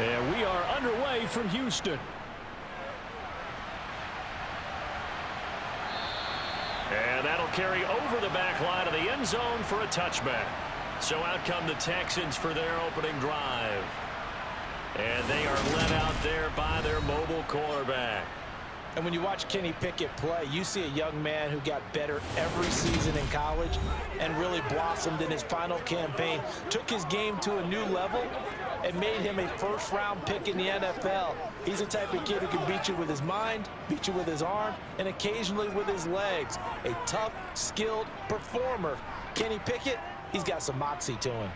And we are underway from Houston. And that'll carry over the back line of the end zone for a touchback. So out come the Texans for their opening drive. And they are led out there by their mobile quarterback. And when you watch Kenny Pickett play, you see a young man who got better every season in college and really blossomed in his final campaign, took his game to a new level, and made him a first-round pick in the NFL. He's the type of kid who can beat you with his mind, beat you with his arm, and occasionally with his legs. A tough, skilled performer. Kenny Pickett, he's got some moxie to him.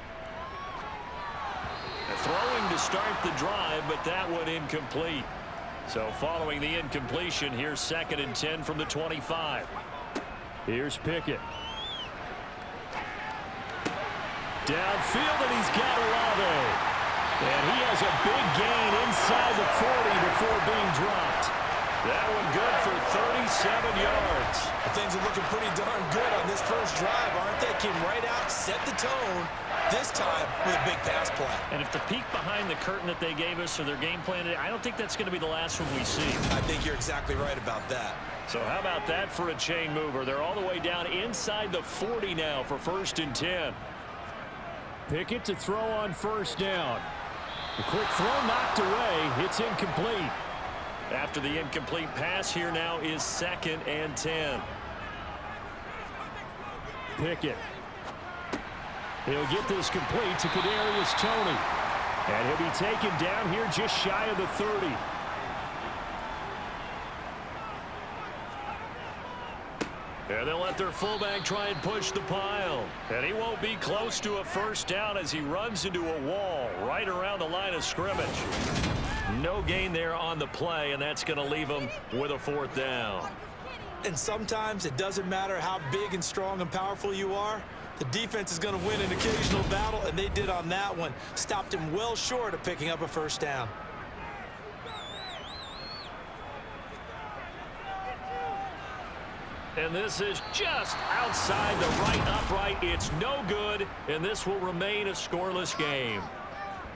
Throwing to start the drive, but that one incomplete. So following the incompletion, here's 2nd and 10 from the 25. Here's Pickett. Downfield, and he's got Olave. And he has a big gain inside the 40 before being dropped. That one good for 37 yards. Things are looking pretty darn good on this first drive, aren't they? Came right out, set the tone, this time with a big pass play. And if the peek behind the curtain that they gave us or their game plan, I don't think that's going to be the last one we see. I think you're exactly right about that. So how about that for a chain mover? They're all the way down inside the 40 now for 1st and 10. Pickett to throw on 1st down. The quick throw knocked away. It's incomplete. After the incomplete pass, here now is 2nd and 10. Pickett. He'll get this complete to Kadarius Toney. And he'll be taken down here just shy of the 30. And they'll let their fullback try and push the pile. And he won't be close to a 1st down as he runs into a wall right around the line of scrimmage. No gain there on the play, and that's going to leave him with a 4th down. And sometimes it doesn't matter how big and strong and powerful you are. The defense is going to win an occasional battle, and they did on that one. Stopped him well short of picking up a 1st down. And this is just outside the right upright. It's no good, and this will remain a scoreless game.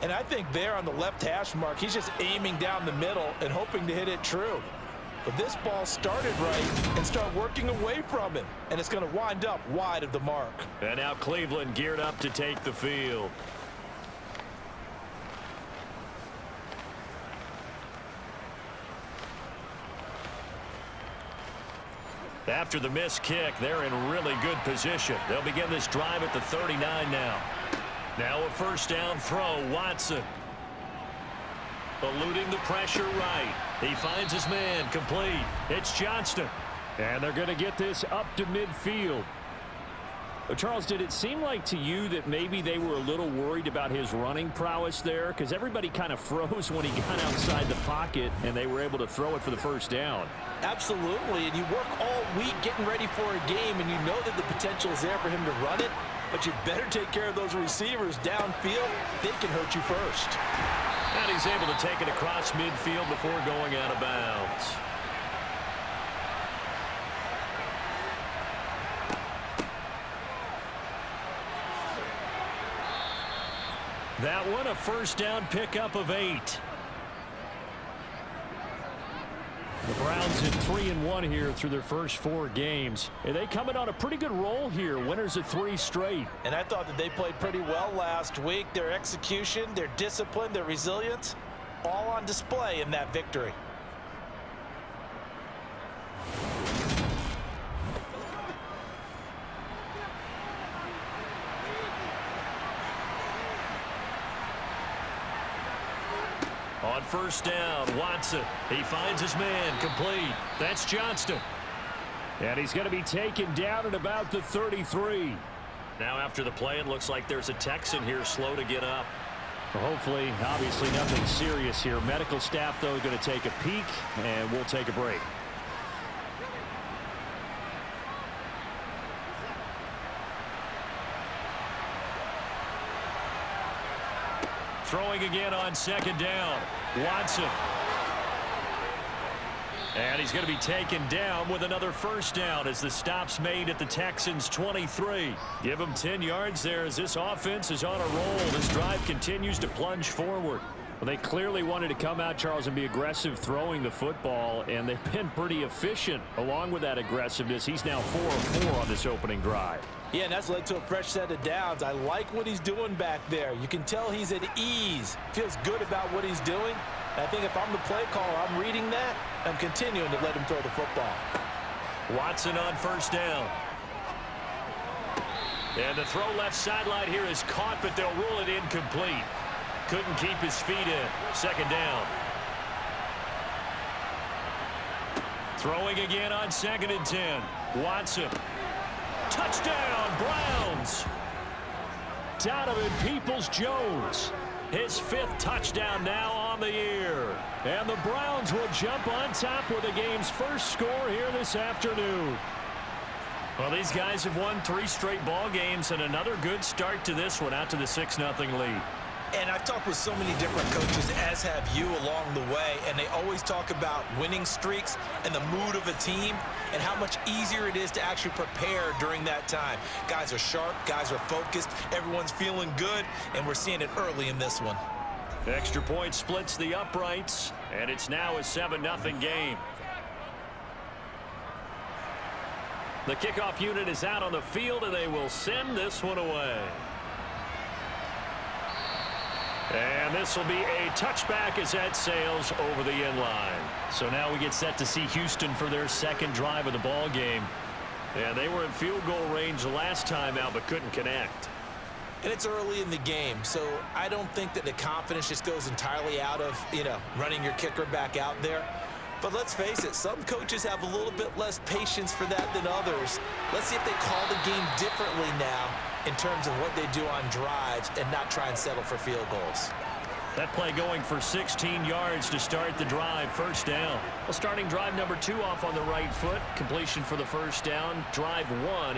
And I think there on the left hash mark, he's just aiming down the middle and hoping to hit it true. But this ball started right and started working away from him, and it's going to wind up wide of the mark. And now Cleveland geared up to take the field. After the missed kick, they're in really good position. They'll begin this drive at the 39 now. Now a 1st down throw, Watson. Eluding the pressure right. He finds his man, complete. It's Johnston. And they're going to get this up to midfield. Charles, did it seem like to you that maybe they were a little worried about his running prowess there? Because everybody kind of froze when he got outside the pocket, and they were able to throw it for the 1st down. Absolutely, and you work all week getting ready for a game, and you know that the potential is there for him to run it, but you better take care of those receivers downfield. They can hurt you first. And he's able to take it across midfield before going out of bounds. That one, a 1st down pickup of 8. The Browns in 3-1 here through their first 4 games. And they coming on a pretty good roll here. Winners of 3 straight. And I thought that they played pretty well last week. Their execution, their discipline, their resilience, all on display in that victory. On 1st down, Watson. He finds his man, complete. That's Johnston. And he's going to be taken down at about the 33. Now after the play, it looks like there's a Texan here slow to get up. Well, hopefully, obviously nothing serious here. Medical staff, though, going to take a peek, and we'll take a break. Throwing again on 2nd down. Watson. And he's going to be taken down with another 1st down as the stop's made at the Texans' 23. Give him 10 yards there as this offense is on a roll. This drive continues to plunge forward. Well, they clearly wanted to come out, Charles, and be aggressive throwing the football, and they've been pretty efficient along with that aggressiveness. He's now 4 of 4 on this opening drive. Yeah, and that's led to a fresh set of downs. I like what he's doing back there. You can tell he's at ease. Feels good about what he's doing. I think if I'm the play caller, I'm reading that. I'm continuing to let him throw the football. Watson on first down. And the throw left sideline here is caught, but they'll rule it incomplete. Couldn't keep his feet in. Second down. Throwing again on 2nd and 10. Watson. Touchdown, Browns. Donovan Peoples-Jones. His 5th touchdown now on the year. And the Browns will jump on top with the game's first score here this afternoon. Well, these guys have won 3 straight ball games and another good start to this one out to the 6-0 lead. And I've talked with so many different coaches, as have you, along the way, and they always talk about winning streaks and the mood of a team and how much easier it is to actually prepare during that time. Guys are sharp, guys are focused, everyone's feeling good, and we're seeing it early in this one. Extra point splits the uprights, and it's now a 7-0 game. The kickoff unit is out on the field, and they will send this one away. And this will be a touchback as that sails over the end line. So now we get set to see Houston for their 2nd drive of the ball game. And they were in field goal range last time out but couldn't connect. And it's early in the game, so I don't think that the confidence just goes entirely out of, running your kicker back out there. But let's face it, some coaches have a little bit less patience for that than others. Let's see if they call the game differently now in terms of what they do on drives and not try and settle for field goals. That play going for 16 yards to start the drive. First down. Well, starting drive number 2 off on the right foot. Completion for the first down. Drive 1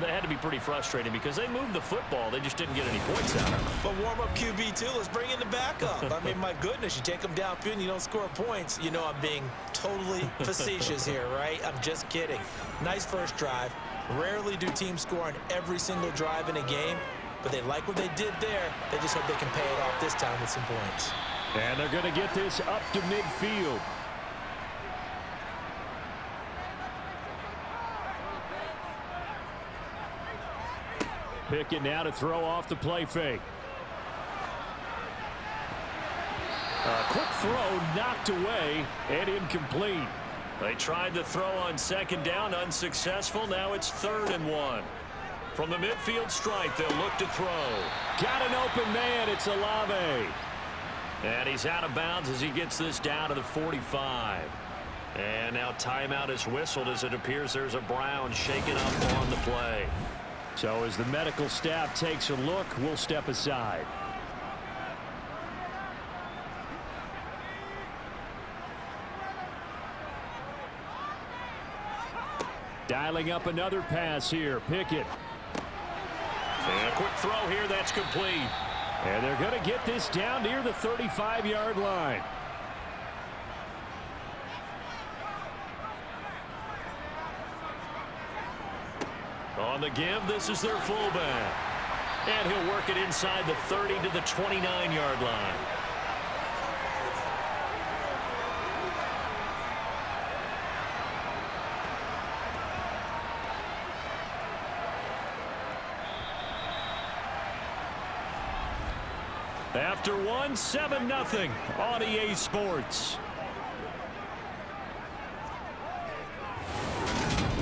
they had to be pretty frustrating because they moved the football. They just didn't get any points out of it. But warm-up QB2, let's bring in the backup. I mean, my goodness, you take them downfield and you don't score points. You know I'm being totally facetious here, right? I'm just kidding. Nice first drive. Rarely do teams score on every single drive in a game, but they like what they did there. They just hope they can pay it off this time with some points. And they're going to get this up to midfield. Pickett now to throw off the play fake. A quick throw knocked away and incomplete. They tried to throw on 2nd down, unsuccessful. Now it's 3rd and 1. From the midfield stripe, they'll look to throw. Got an open man. It's Olave. And he's out of bounds as he gets this down to the 45. And now timeout is whistled as it appears there's a Brown shaken up on the play. So as the medical staff takes a look, we'll step aside. Dialing up another pass here. Pickett. And a quick throw here. That's complete. And they're going to get this down near the 35-yard line. On the give, this is their fullback. And he'll work it inside the 30 to the 29-yard line. After 7-0 on EA Sports.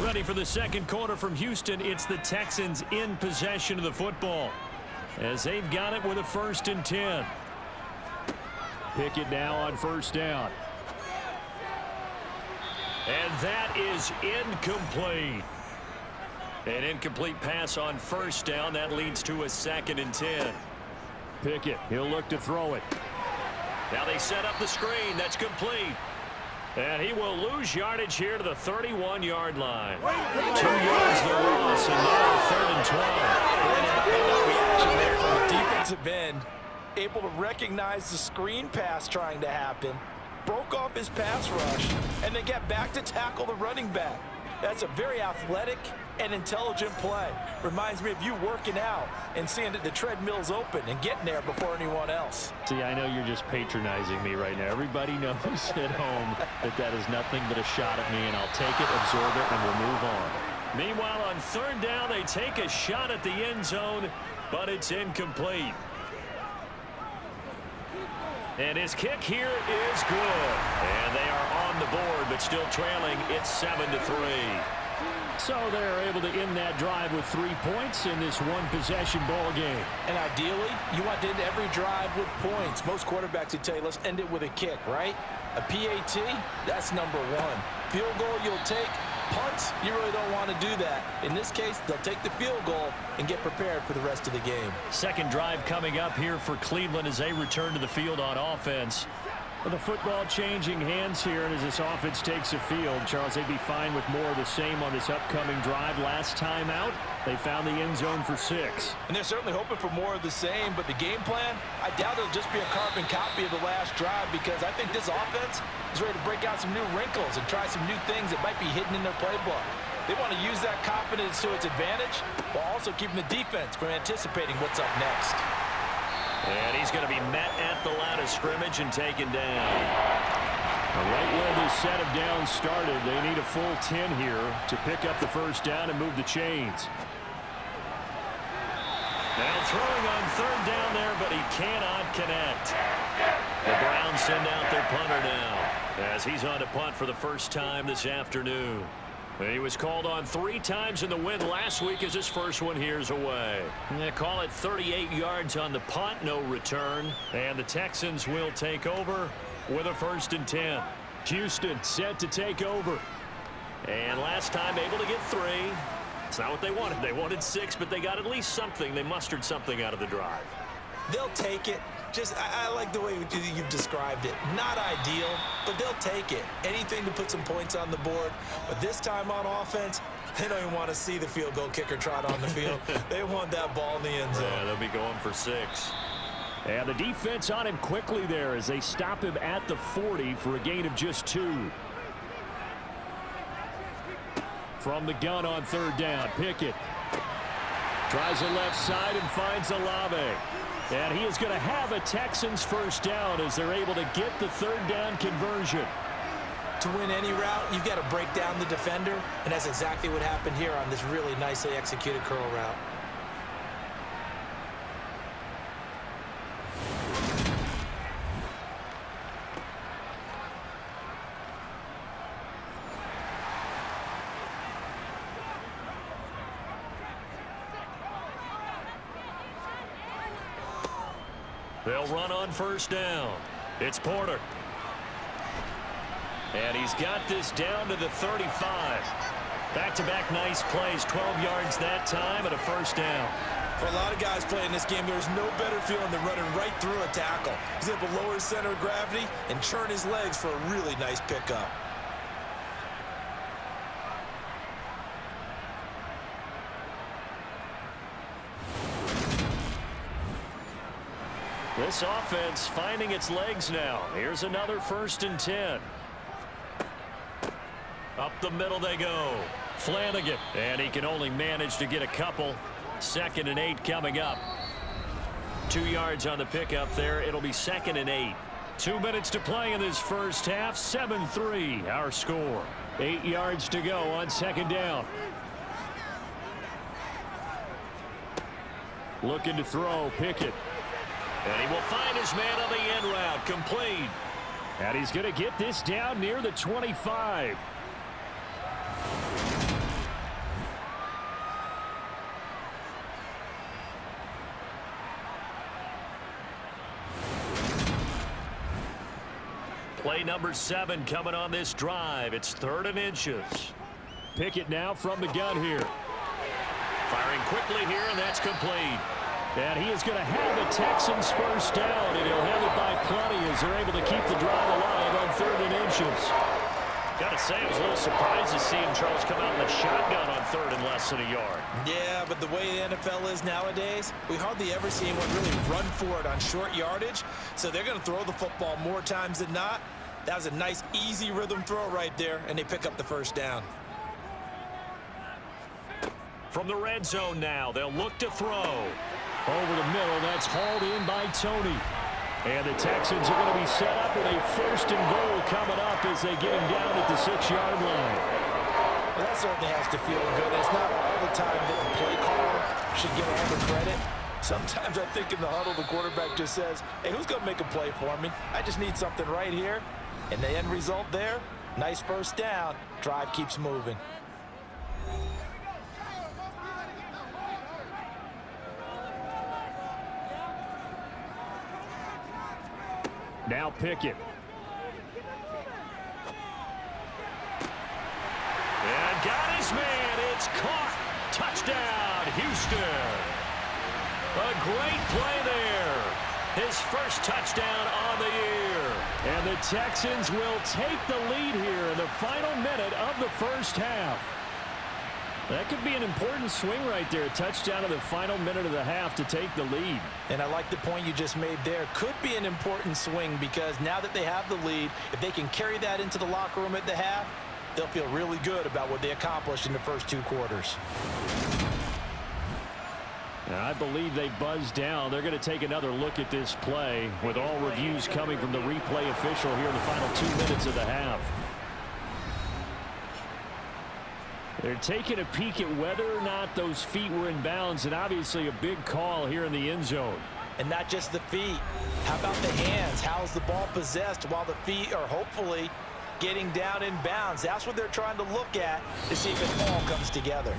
Ready for the second quarter from Houston. It's the Texans in possession of the football as they've got it with a 1st and 10. Pickett now on first down. And that is incomplete. An incomplete pass on first down. That leads to a 2nd and 10. Pickett, he'll look to throw it. Now they set up the screen. That's complete. And he will lose yardage here to the 31-yard line. 2 yards the loss, and now 3rd and 12. Reaction there from the defensive end. Able to recognize the screen pass trying to happen. Broke off his pass rush, and then get back to tackle the running back. That's a very athletic and intelligent play. Reminds me of you working out and seeing that the treadmill's open and getting there before anyone else. See, I know you're just patronizing me right now. Everybody knows at home that that is nothing but a shot at me, and I'll take it, absorb it, and we'll move on. Meanwhile, on third down, they take a shot at the end zone, but it's incomplete. And his kick here is good. And they are on the board, but still trailing. It's 7-3. So they're able to end that drive with 3 points in this one-possession ball game. And ideally, you want to end every drive with points. Most quarterbacks would tell you, let's end it with a kick, right? A PAT, that's number one. Field goal you'll take. Punts, you really don't want to do that. In this case, they'll take the field goal and get prepared for the rest of the game. Second drive coming up here for Cleveland as they return to the field on offense. With the football changing hands here, and as this offense takes the field, Charles, they'd be fine with more of the same on this upcoming drive. Last time out, they found the end zone for 6. And they're certainly hoping for more of the same, but the game plan, I doubt it'll just be a carbon copy of the last drive, because I think this offense is ready to break out some new wrinkles and try some new things that might be hidden in their playbook. They want to use that confidence to its advantage while also keeping the defense from anticipating what's up next. And he's going to be met at the line of scrimmage and taken down. Right where this set of downs started, they need a full 10 here to pick up the first down and move the chains. Now throwing on third down there, but he cannot connect. The Browns send out their punter now as he's on to punt for the first time this afternoon. He was called on 3 times in the win last week as his first one here's away. They call it 38 yards on the punt, no return. And the Texans will take over with a 1st and 10. Houston set to take over. And last time able to get 3. It's not what they wanted. They wanted 6, but they got at least something. They mustered something out of the drive. They'll take it. I like the way you've described it. Not ideal, but they'll take it. Anything to put some points on the board. But this time on offense, they don't even want to see the field goal kicker trot on the field. They want that ball in the end zone. Yeah, they'll be going for 6. And the defense on him quickly there as they stop him at the 40 for a gain of just 2. From the gun on third down, Pickett tries the left side and finds Olave. And he is going to have a Texans first down as they're able to get the third down conversion. To win any route, you've got to break down the defender, and that's exactly what happened here on this really nicely executed curl route. They'll run on first down. It's Porter. And he's got this down to the 35. Back-to-back nice plays, 12 yards that time and a first down. For a lot of guys playing this game, there's no better feeling than running right through a tackle. He's able to lower his center of gravity and churn his legs for a really nice pickup. This offense finding its legs now. Here's another 1st and 10. Up the middle they go. Flanagan. And he can only manage to get a couple. 2nd and 8 coming up. 2 yards on the pickup there. It'll be 2nd and 8. 2 minutes to play in this first half. 7-3 our score. 8 yards to go on 2nd down. Looking to throw. Pickett. And he will find his man on the end route. Complete. And he's going to get this down near the 25. Play number 7 coming on this drive. It's 3rd and inches. Pickett now from the gun here. Firing quickly here, and that's complete. And he is going to have the Texans first down, and he'll have it by plenty as they're able to keep the drive alive on 3rd and inches. Got to say, I was a little surprised to see him, Charles, come out in the shotgun on 3rd and less than a yard. Yeah, but the way the NFL is nowadays, we hardly ever see anyone really run for it on short yardage. So they're going to throw the football more times than not. That was a nice, easy rhythm throw right there, and they pick up the first down. From the red zone now, they'll look to throw. Over the middle, that's hauled in by Tony. And the Texans are going to be set up with a 1st and goal coming up as they get him down at the 6-yard line. Well, that certainly has to feel good. It's not all the time that the play caller should get all the credit. Sometimes I think in the huddle, the quarterback just says, hey, who's going to make a play for me? I just need something right here. And the end result there, nice 1st down. Drive keeps moving. Now Pickett. And got his man. It's caught. Touchdown, Houston. A great play there. His 1st touchdown on the year. And the Texans will take the lead here in the final minute of the 1st half. That could be an important swing right there. A touchdown in the final minute of the half to take the lead. And I like the point you just made there. Could be an important swing because now that they have the lead, if they can carry that into the locker room at the half, they'll feel really good about what they accomplished in the first 2 quarters. Now, I believe they buzzed down. They're going to take another look at this play with all reviews coming from the replay official here in the final 2 minutes of the half. They're taking a peek at whether or not those feet were in bounds, and obviously a big call here in the end zone. And not just the feet. How about the hands? How's the ball possessed while the feet are hopefully getting down in bounds? That's what they're trying to look at to see if it all comes together.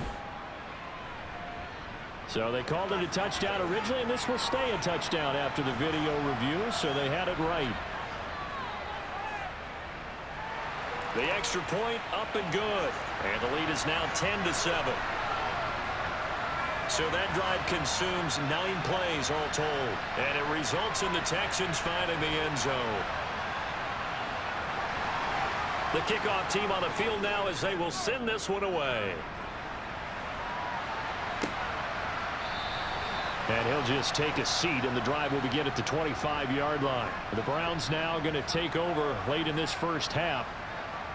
So they called it a touchdown originally, and this will stay a touchdown after the video review, so they had it right. The extra point up and good. And the lead is now 10-7. So that drive consumes 9 plays all told. And it results in the Texans finding the end zone. The kickoff team on the field now as they will send this one away. And he'll just take a seat, and the drive will begin at the 25-yard line. The Browns now going to take over late in this first half.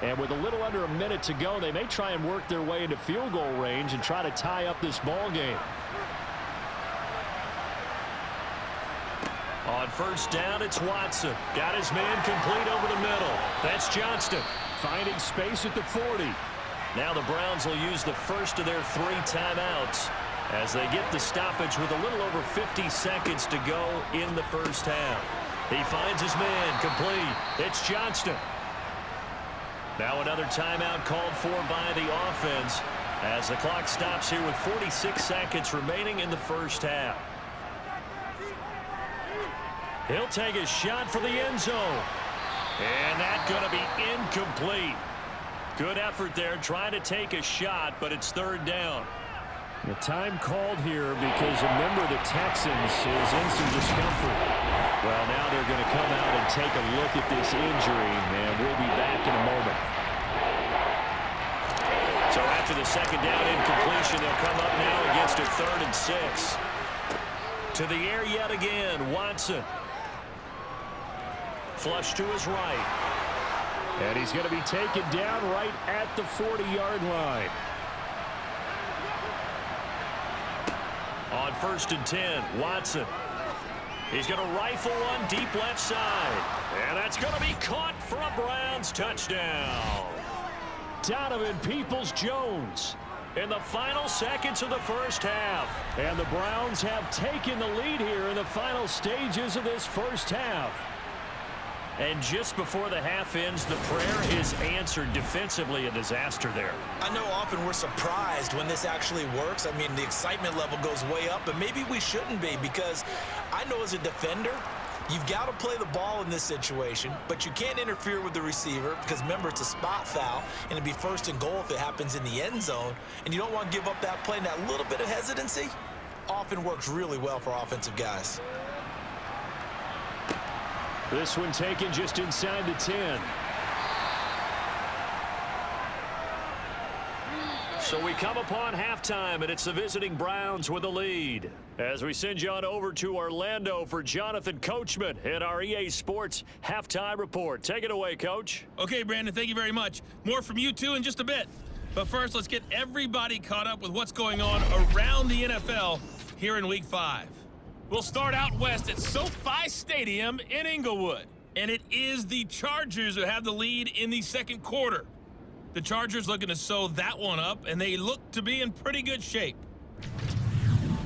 And with a little under a minute to go, they may try and work their way into field goal range and try to tie up this ball game. On 1st down, it's Watson. Got his man complete over the middle. That's Johnston finding space at the 40. Now the Browns will use the first of their 3 timeouts as they get the stoppage with a little over 50 seconds to go in the first half. He finds his man complete. It's Johnston. Now another timeout called for by the offense as the clock stops here with 46 seconds remaining in the first half. He'll take a shot for the end zone. And that's going to be incomplete. Good effort there trying to take a shot, but it's 3rd down. The time called here because a member of the Texans is in some discomfort. Well, now they're going to come out and take a look at this injury, and we'll be back in a moment. So after the 2nd down incompletion, they'll come up now against a 3rd and 6. To the air yet again, Watson. Flush to his right. And he's going to be taken down right at the 40-yard line. On 1st and 10, Watson. He's going to rifle one deep left side. And that's going to be caught for a Browns touchdown. Donovan Peoples-Jones in the final seconds of the first half. And the Browns have taken the lead here in the final stages of this first half. And just before the half ends, the prayer is answered. Defensively, a disaster there. I know often we're surprised when this actually works. I mean, the excitement level goes way up, and maybe we shouldn't be because I know as a defender, you've got to play the ball in this situation, but you can't interfere with the receiver because, remember, it's a spot foul, and it'd be 1st and goal if it happens in the end zone, and you don't want to give up that play. And that little bit of hesitancy often works really well for offensive guys. This one taken just inside the 10. So we come upon halftime, and it's the visiting Browns with a lead. As we send you on over to Orlando for Jonathan Coachman in our EA Sports Halftime Report. Take it away, Coach. Okay, Brandon, thank you very much. More from you two in just a bit. But first, let's get everybody caught up with what's going on around the NFL here in Week 5. We'll start out west at SoFi Stadium in Inglewood. And it is the Chargers who have the lead in the second quarter. The Chargers looking to sew that one up, and they look to be in pretty good shape.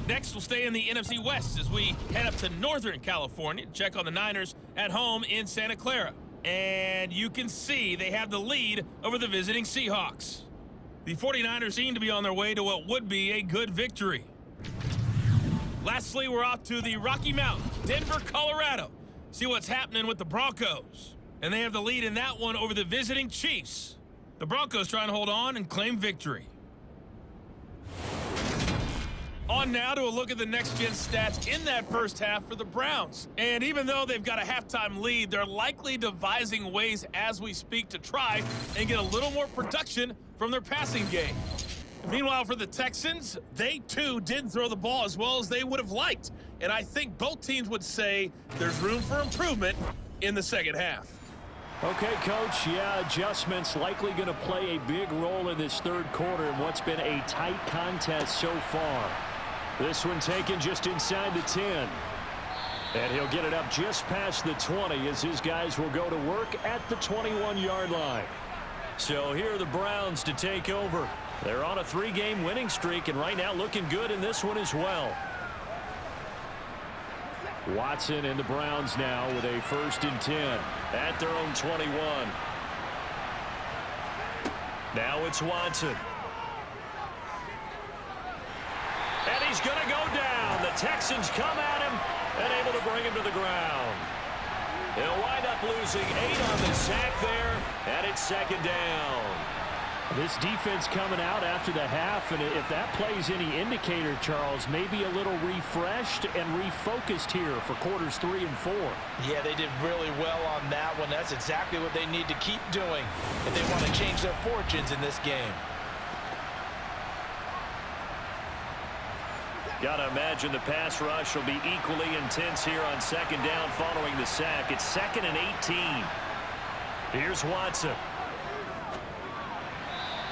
Next, we'll stay in the NFC West as we head up to Northern California to check on the Niners at home in Santa Clara. And you can see they have the lead over the visiting Seahawks. The 49ers seem to be on their way to what would be a good victory. Lastly, we're off to the Rocky Mountains, Denver, Colorado. See what's happening with the Broncos. And they have the lead in that one over the visiting Chiefs. The Broncos trying to hold on and claim victory. On now to a look at the next-gen stats in that first half for the Browns. And even though they've got a halftime lead, they're likely devising ways as we speak to try and get a little more production from their passing game. Meanwhile, for the Texans, they too didn't throw the ball as well as they would have liked. And I think both teams would say there's room for improvement in the second half. Okay, Coach, yeah, adjustments likely going to play a big role in this third quarter in what's been a tight contest so far. This one taken just inside the 10. And he'll get it up just past the 20 as his guys will go to work at the 21-yard line. So here are the Browns to take over. They're on a 3-game winning streak and right now looking good in this one as well. Watson and the Browns now with a 1st and 10 at their own 21. Now it's Watson. And he's going to go down. The Texans come at him and able to bring him to the ground. He'll wind up losing 8 on the sack there, and it's 2nd down. This defense coming out after the half, and if that plays any indicator, Charles, maybe a little refreshed and refocused here for quarters 3 and 4. Yeah, they did really well on that one. That's exactly what they need to keep doing if they want to change their fortunes in this game. Gotta imagine the pass rush will be equally intense here on 2nd down following the sack. It's 2nd and 18. Here's Watson.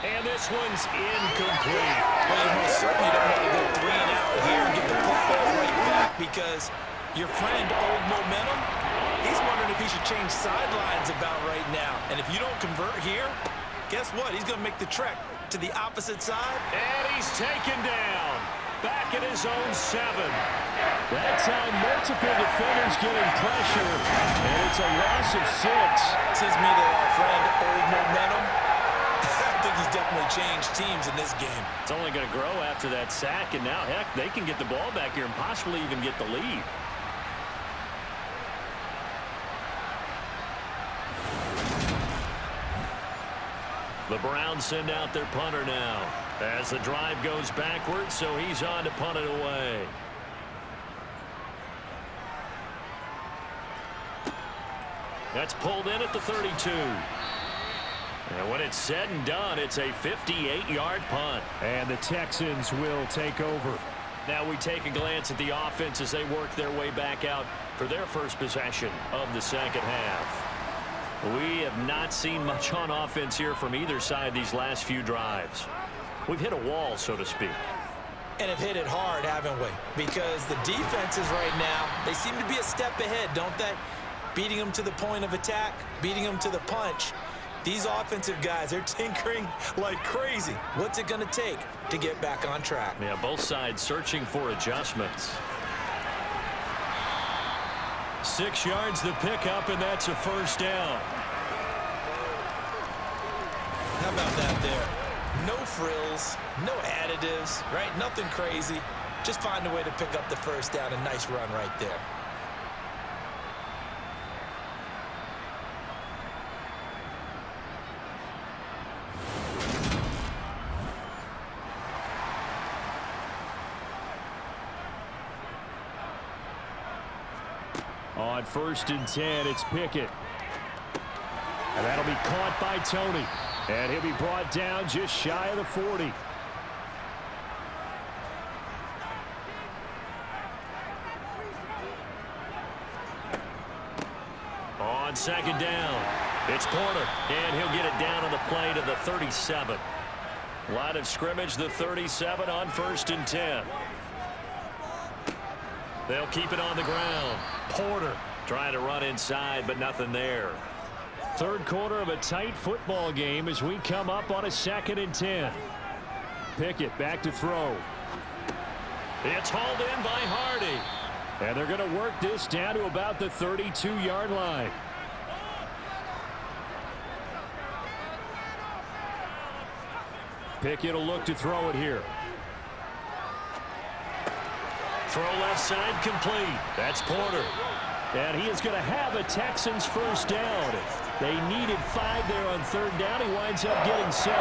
And this one's incomplete. Well, you most certainly don't want to go 3 and out here and get the football right back because your friend, Old Momentum, he's wondering if he should change sidelines about right now. And if you don't convert here, guess what? He's going to make the trek to the opposite side. And he's taken down. Back at his own 7. That time, multiple defenders getting pressure, and it's a loss of 6. Says me that our friend, Old Momentum, I think he's definitely changed teams in this game. It's only going to grow after that sack, and now, heck, they can get the ball back here and possibly even get the lead. The Browns send out their punter now as the drive goes backwards, so he's on to punt it away. That's pulled in at the 32. And when it's said and done, it's a 58-yard punt. And the Texans will take over. Now we take a glance at the offense as they work their way back out for their first possession of the second half. We have not seen much on offense here from either side these last few drives. We've hit a wall, so to speak. And have hit it hard, haven't we? Because the defenses right now, they seem to be a step ahead, don't they? Beating them to the point of attack, beating them to the punch. These offensive guys, they're tinkering like crazy. What's it going to take to get back on track? Yeah, both sides searching for adjustments. 6 yards the pickup, and that's a 1st down. How about that there? No frills, no additives, right? Nothing crazy. Just find a way to pick up the 1st down. A nice run right there. On 1st and 10, it's Pickett. And that'll be caught by Tony. And he'll be brought down just shy of the 40. On 2nd down, it's Porter. And he'll get it down on the play to the 37. Line of scrimmage, the 37 on 1st and 10. They'll keep it on the ground. Porter trying to run inside, but nothing there. Third quarter of a tight football game as we come up on a 2nd and 10. Pickett back to throw. It's hauled in by Hardy. And they're going to work this down to about the 32-yard line. Pickett will look to throw it here. Throw left side complete. That's Porter. And he is going to have a Texans first down. They needed 5 there on 3rd down. He winds up getting 7.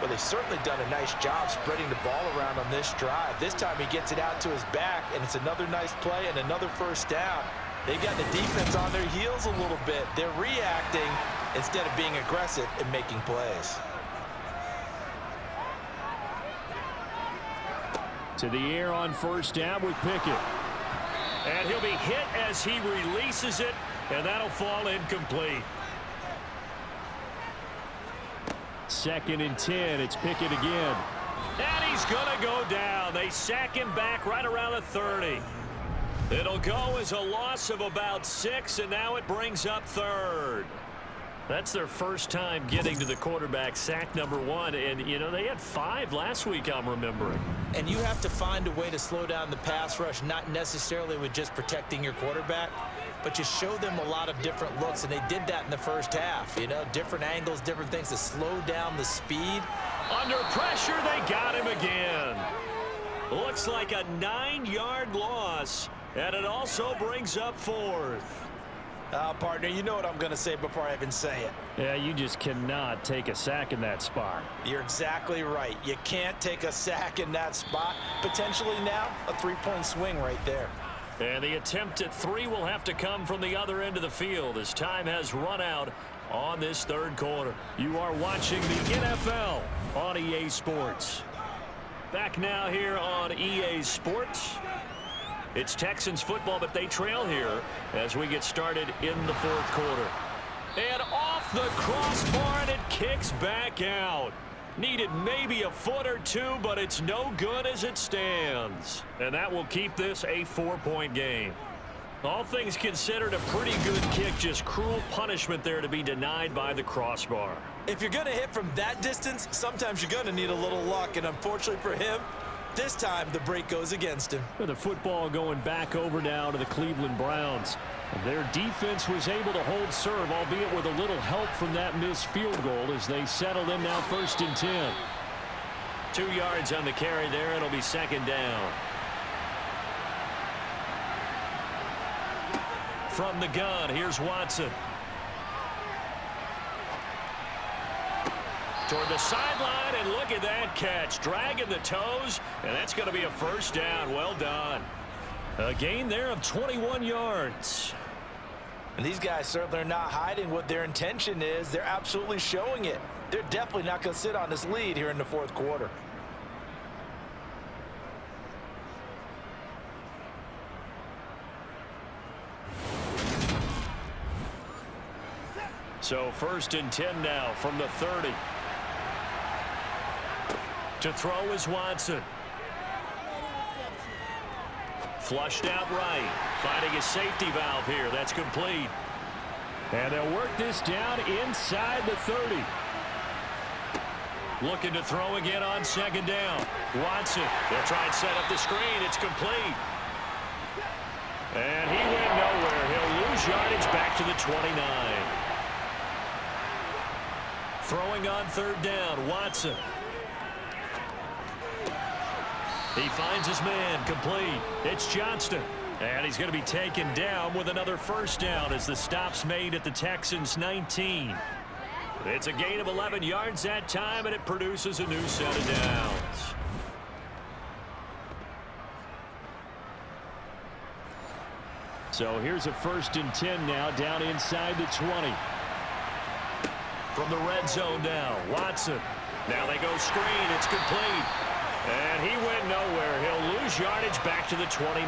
Well, they've certainly done a nice job spreading the ball around on this drive. This time he gets it out to his back, and it's another nice play and another first down. They've got the defense on their heels a little bit. They're reacting instead of being aggressive and making plays. To the air on 1st down with Pickett. And he'll be hit as he releases it, and that'll fall incomplete. 2nd and 10. It's Pickett again. And he's going to go down. They sack him back right around the 30. It'll go as a loss of about 6, and now it brings up 3rd. That's their first time getting to the quarterback, sack number 1. And, you know, they had 5 last week, I'm remembering. And you have to find a way to slow down the pass rush, not necessarily with just protecting your quarterback, but you show them a lot of different looks, and they did that in the first half. You know, different angles, different things to slow down the speed. Under pressure, they got him again. Looks like a 9-yard loss, and it also brings up 4th. Partner, you know what I'm going to say before I even say it. Yeah, you just cannot take a sack in that spot. You're exactly right. You can't take a sack in that spot. Potentially now a 3-point swing right there. And the attempt at 3 will have to come from the other end of the field as time has run out on this 3rd quarter. You are watching the NFL on EA Sports. Back now here on EA Sports. It's Texans football, but they trail here as we get started in the 4th quarter. And off the crossbar, and it kicks back out. Needed maybe a foot or 2, but it's no good as it stands. And that will keep this a 4-point game. All things considered, a pretty good kick, just cruel punishment there to be denied by the crossbar. If you're going to hit from that distance, sometimes you're going to need a little luck, and unfortunately for him, this time the break goes against him. The football going back over now to the Cleveland Browns. Their defense was able to hold serve, albeit with a little help from that missed field goal as they settled in now 1st and 10. 2 yards on the carry there. It'll be 2nd down. From the gun, here's Watson. Toward the sideline, and look at that catch. Dragging the toes, and that's going to be a first down. Well done. A gain there of 21 yards. And these guys certainly are not hiding what their intention is. They're absolutely showing it. They're definitely not going to sit on this lead here in the 4th quarter. So 1st and 10 now from the 30. To throw is Watson. Flushed out right. Finding a safety valve here. That's complete. And they'll work this down inside the 30. Looking to throw again on 2nd down. Watson. They'll try and set up the screen. It's complete. And he went nowhere. He'll lose yardage back to the 29. Throwing on 3rd down. Watson. He finds his man, complete. It's Johnston. And he's going to be taken down with another first down as the stop's made at the Texans' 19. It's a gain of 11 yards that time, and it produces a new set of downs. So here's a 1st and 10 now down inside the 20. From the red zone now, Watson. Now they go screen. It's complete. And he went nowhere. He'll lose yardage back to the 29.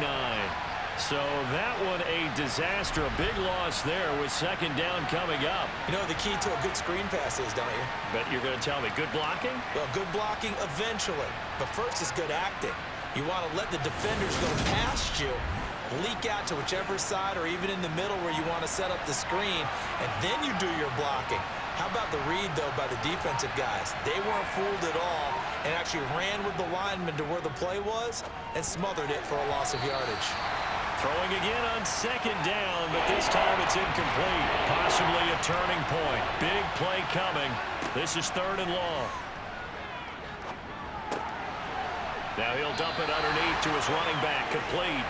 So that one a disaster, a big loss there with second down coming up. You know the key to a good screen pass is, don't you? But you're going to tell me, good blocking? Well, good blocking eventually. But first is good acting. You want to let the defenders go past you, leak out to whichever side or even in the middle where you want to set up the screen, and then you do your blocking. How about the read, though, by the defensive guys? They weren't fooled at all and actually ran with the lineman to where the play was and smothered it for a loss of yardage. Throwing again on second down, but this time it's incomplete. Possibly a turning point. Big play coming. This is 3rd and long. Now he'll dump it underneath to his running back, complete.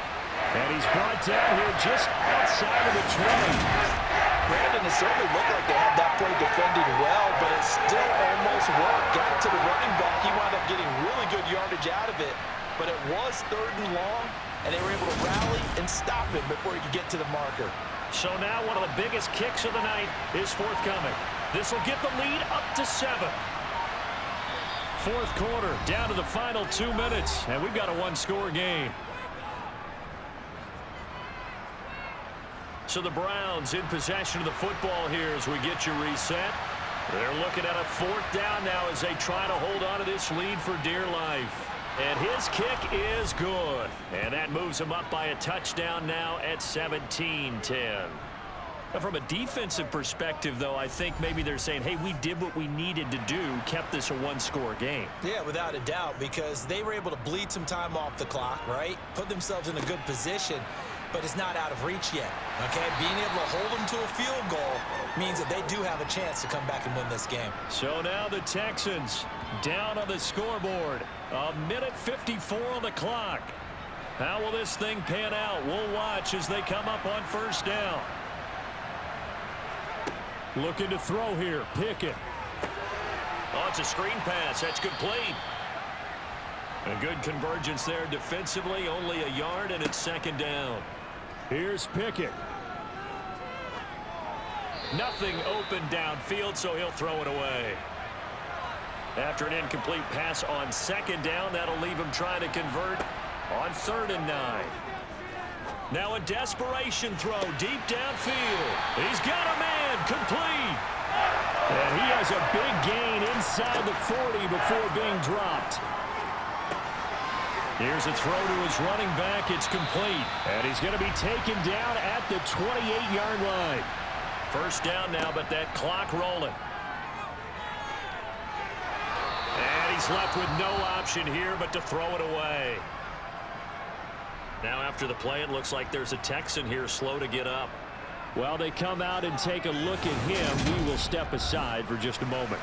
And he's brought down here just outside of the 20. Brandon, it certainly looked like they had that play defended well, but it still almost worked. Got it to the running back. He wound up getting really good yardage out of it, but it was 3rd and long, and they were able to rally and stop him before he could get to the marker. So now one of the biggest kicks of the night is forthcoming. This will get the lead up to 7. 4th quarter, down to the final 2 minutes, and we've got a one-score game. So the Browns in possession of the football here as we get you reset. They're looking at a 4th down now as they try to hold on to this lead for dear life. And his kick is good. And that moves him up by a touchdown now at 17-10. Now from a defensive perspective, though, I think maybe they're saying, hey, we did what we needed to do, kept this a one-score game. Yeah, without a doubt, because they were able to bleed some time off the clock, right? Put themselves in a good position, but it's not out of reach yet, okay? Being able to hold them to a field goal means that they do have a chance to come back and win this game. So now the Texans down on the scoreboard. 1:54 on the clock. How will this thing pan out? We'll watch as they come up on 1st down. Looking to throw here. Pickett. Oh, it's a screen pass. That's complete. A good convergence there defensively. Only a yard, and it's 2nd down. Here's Pickett. Nothing open downfield, so he'll throw it away. After an incomplete pass on 2nd down, that'll leave him trying to convert on 3rd and 9. Now a desperation throw deep downfield. He's got a man, complete. And he has a big gain inside the 40 before being dropped. Here's a throw to his running back. It's complete. And he's going to be taken down at the 28-yard line. 1st down now, but that clock rolling. And he's left with no option here but to throw it away. Now after the play, it looks like there's a Texan here slow to get up. Well, they come out and take a look at him. We will step aside for just a moment.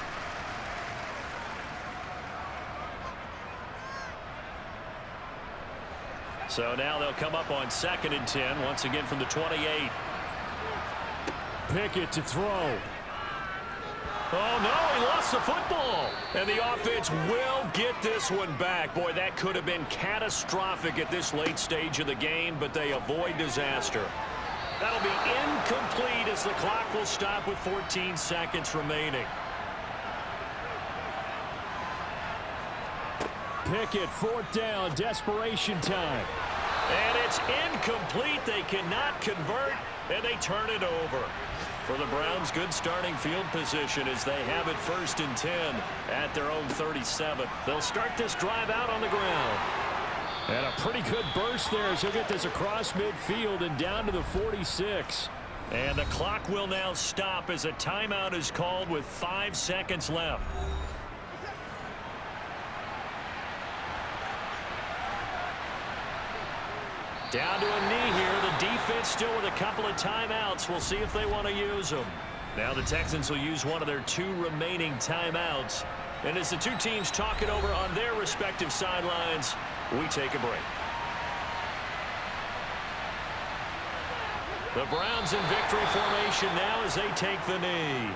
So now they'll come up on 2nd and 10, once again from the 28. Pickett to throw. Oh, no, he lost the football. And the offense will get this one back. Boy, that could have been catastrophic at this late stage of the game, but they avoid disaster. That'll be incomplete as the clock will stop with 14 seconds remaining. Pickett, 4th down, desperation time. And it's incomplete. They cannot convert, and they turn it over. For the Browns, good starting field position as they have it 1st and 10 at their own 37. They'll start this drive out on the ground. And a pretty good burst there as he'll get this across midfield and down to the 46. And the clock will now stop as a timeout is called with 5 seconds left. Down to a knee here. The defense still with a couple of timeouts. We'll see if they want to use them. Now the Texans will use one of their 2 remaining timeouts. And as the 2 teams talk it over on their respective sidelines, we take a break. The Browns in victory formation now as they take the knee.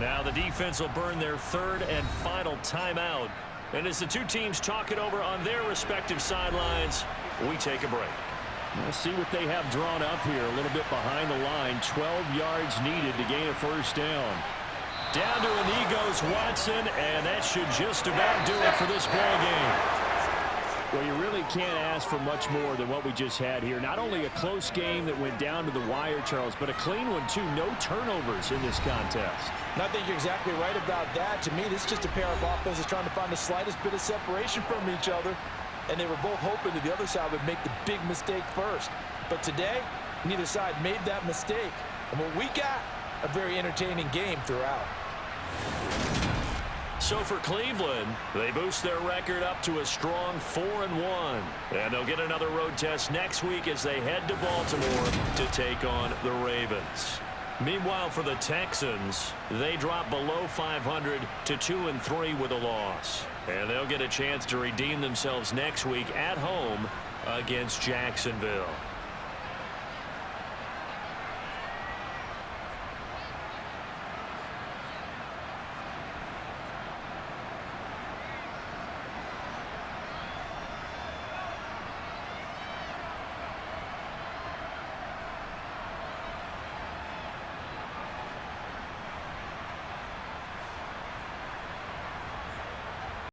Now the defense will burn their 3rd and final timeout. And as the 2 teams talk it over on their respective sidelines, we take a break. We'll see what they have drawn up here. A little bit behind the line. 12 yards needed to gain a 1st down. Down to a knee goes Watson, and that should just about do it for this ball game. Well, you really can't ask for much more than what we just had here. Not only a close game that went down to the wire, Charles, but a clean one, too. No turnovers in this contest. And I think you're exactly right about that. To me, this is just a pair of offenses trying to find the slightest bit of separation from each other, and they were both hoping that the other side would make the big mistake first. But today, neither side made that mistake. And what we got, a very entertaining game throughout. So for Cleveland, they boost their record up to a strong 4-1. And they'll get another road test next week as they head to Baltimore to take on the Ravens. Meanwhile, for the Texans, they drop below 500 to 2-3 with a loss. And they'll get a chance to redeem themselves next week at home against Jacksonville.